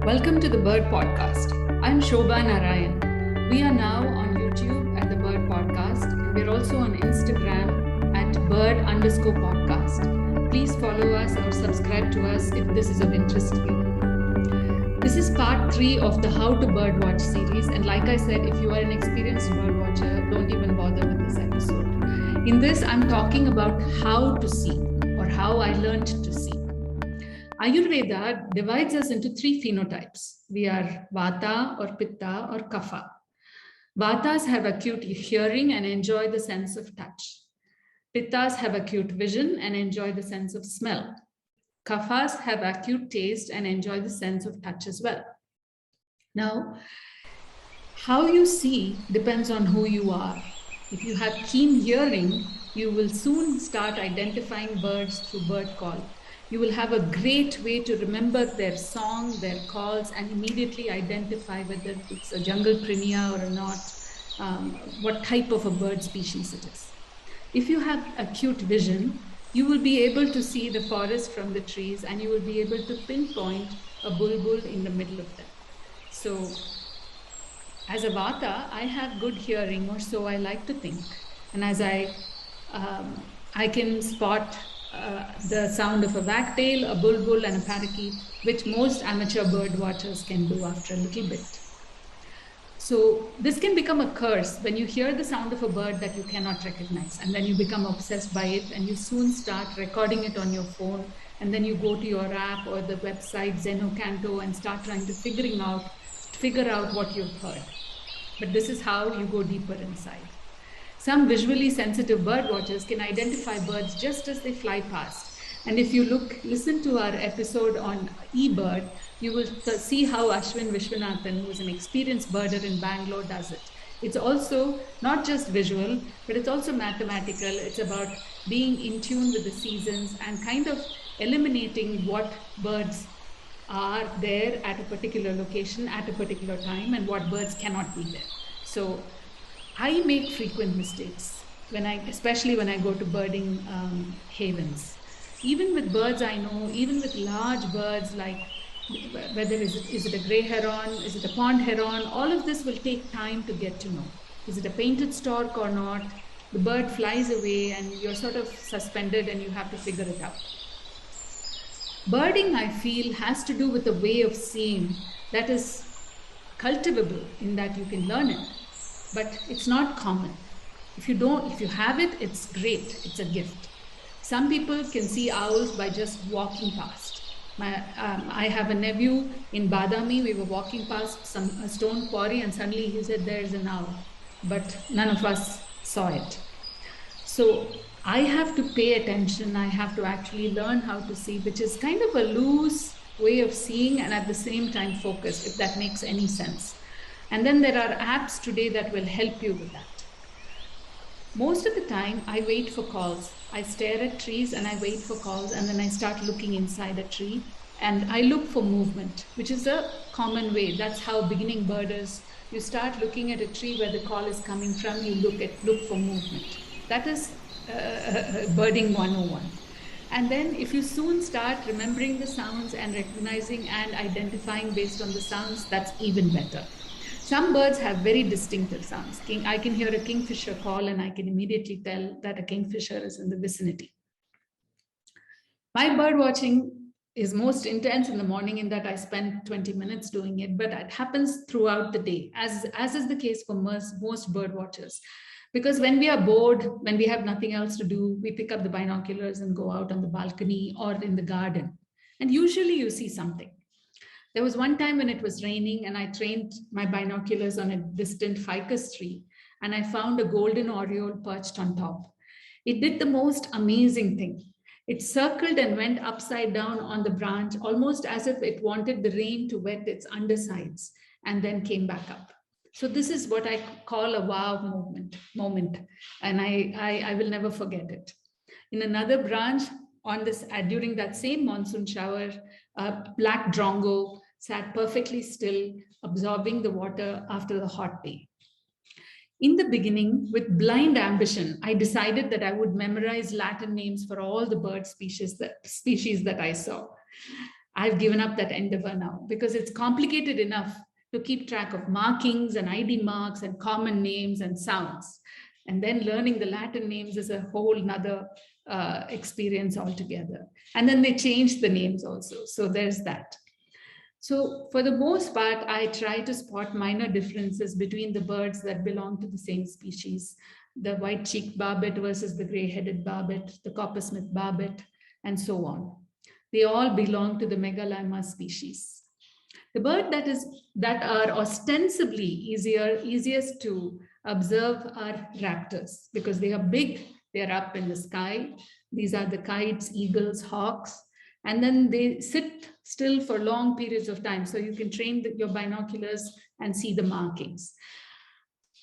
Welcome to the Bird Podcast. I'm Shobha Narayan. We are now on YouTube at the Bird Podcast, and we're also on Instagram at bird_podcast. Please follow us or subscribe to us if this is of interest to you. This is part 3 of the How to Birdwatch series, and like I said, if you are an experienced birdwatcher, don't even bother with this episode. In this, I'm talking about how to see or how I learned to see. Ayurveda divides us into 3 phenotypes. We are vata or pitta or kapha. Vatas have acute hearing and enjoy the sense of touch. Pittas have acute vision and enjoy the sense of smell. Kaphas have acute taste and enjoy the sense of touch as well. Now, how you see depends on who you are. If you have keen hearing, you will soon start identifying birds through bird call. You will have a great way to remember their song, their calls, and immediately identify whether it's a jungle prinia or not, what type of a bird species it is. If you have acute vision, you will be able to see the forest from the trees, and you will be able to pinpoint a bulbul in the middle of them. So, as a vata, I have good hearing, or so I like to think. And as I can spot the sound of a wagtail, a bulbul, and a parakeet, which most amateur bird watchers can do after a little bit. So this can become a curse when you hear the sound of a bird that you cannot recognize, and then you become obsessed by it, and you soon start recording it on your phone, and then you go to your app or the website Zenocanto and start trying to figure out what you've heard. But this is how you go deeper inside. Some visually sensitive bird watchers can identify birds just as they fly past. And if you listen to our episode on eBird, you will see how Ashwin Vishwanathan, who is an experienced birder in Bangalore, does it. It's also not just visual, but it's also mathematical. It's about being in tune with the seasons and kind of eliminating what birds are there at a particular location at a particular time and what birds cannot be there. So I make frequent mistakes especially when I go to birding havens. Even with birds I know, even with large birds like whether is it a grey heron, is it a pond heron, all of this will take time to get to know. Is it a painted stork or not? The bird flies away and you're sort of suspended and you have to figure it out. Birding, I feel, has to do with a way of seeing that is cultivable in that you can learn it. But it's not common. If you have it, it's great. It's a gift. Some people can see owls by just walking past. I have a nephew in Badami. We were walking past a stone quarry and suddenly he said, there's an owl. But none of us saw it. So I have to pay attention. I have to actually learn how to see, which is kind of a loose way of seeing and at the same time focused, if that makes any sense. And then there are apps today that will help you with that. Most of the time, I wait for calls. I stare at trees and I wait for calls, and then I start looking inside a tree and I look for movement, which is a common way. That's how beginning birders, you start looking at a tree where the call is coming from, you look for movement. That is birding 101. And then if you soon start remembering the sounds and recognizing and identifying based on the sounds, that's even better. Some birds have very distinctive sounds. I can hear a kingfisher call and I can immediately tell that a kingfisher is in the vicinity. My bird watching is most intense in the morning in that I spend 20 minutes doing it, but it happens throughout the day, as is the case for most bird watchers. Because when we are bored, when we have nothing else to do, we pick up the binoculars and go out on the balcony or in the garden. And usually you see something. There was one time when it was raining and I trained my binoculars on a distant ficus tree and I found a golden oriole perched on top. It did the most amazing thing. It circled and went upside down on the branch, almost as if it wanted the rain to wet its undersides, and then came back up. So this is what I call a wow moment, and I will never forget it. In another branch during that same monsoon shower, a black drongo sat perfectly still, absorbing the water after the hot day. In the beginning, with blind ambition, I decided that I would memorize Latin names for all the bird species that I saw. I've given up that endeavor now because it's complicated enough to keep track of markings and ID marks and common names and sounds. And then learning the Latin names is a whole nother experience altogether. And then they changed the names also. So there's that. So for the most part, I try to spot minor differences between the birds that belong to the same species. The white-cheeked barbet versus the gray-headed barbet, the coppersmith barbet, and so on. They all belong to the Megalima species. The bird that are ostensibly easiest to observe are raptors because they are big, they are up in the sky. These are the kites, eagles, hawks, and then they sit still for long periods of time. So you can train your binoculars and see the markings.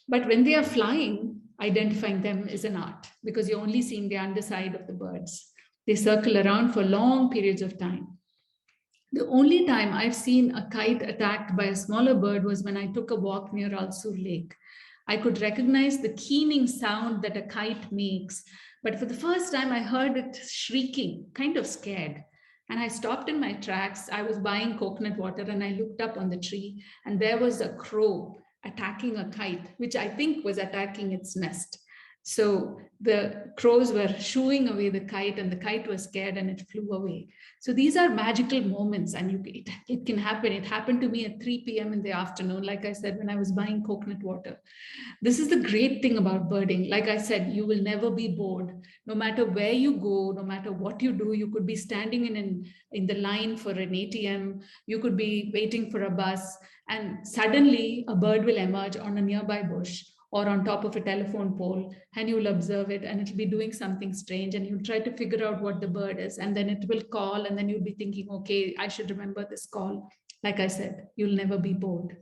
But when they are flying, identifying them is an art because you're only seeing the underside of the birds. They circle around for long periods of time. The only time I've seen a kite attacked by a smaller bird was when I took a walk near Alsur Lake. I could recognize the keening sound that a kite makes, but for the first time I heard it shrieking, kind of scared. And I stopped in my tracks. I was buying coconut water and I looked up on the tree and there was a crow attacking a kite, which I think was attacking its nest. So the crows were shooing away the kite and the kite was scared and it flew away. So these are magical moments and it can happen. It happened to me at 3 p.m. in the afternoon, like I said, when I was buying coconut water. This is the great thing about birding. Like I said, you will never be bored. No matter where you go, no matter what you do, you could be standing in the line for an ATM, you could be waiting for a bus, and suddenly a bird will emerge on a nearby bush or on top of a telephone pole, and you'll observe it and it'll be doing something strange and you'll try to figure out what the bird is, and then it will call and then you'll be thinking, okay, I should remember this call. Like I said, you'll never be bored.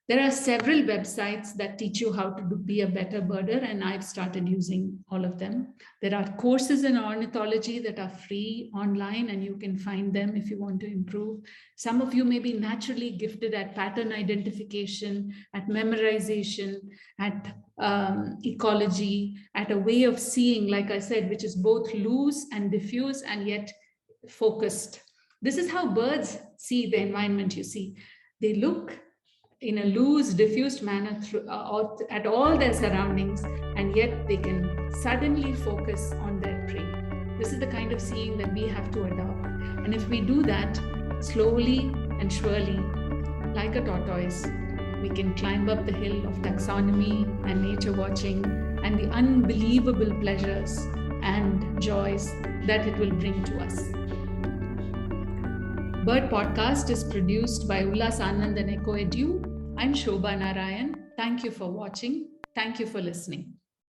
There are several websites that teach you how to be a better birder, and I've started using all of them. There are courses in ornithology that are free online, and you can find them if you want to improve. Some of you may be naturally gifted at pattern identification, at memorization, at ecology, at a way of seeing, like I said, which is both loose and diffuse and yet focused. This is how birds see the environment you see. They look in a loose, diffused manner at all their surroundings, and yet they can suddenly focus on their prey. This is the kind of seeing that we have to adopt. And if we do that slowly and surely, like a tortoise, we can climb up the hill of taxonomy and nature watching and the unbelievable pleasures and joys that it will bring to us. Bird Podcast is produced by Ullas Anand and Echo Edu. I'm Shobha Narayan. Thank you for watching. Thank you for listening.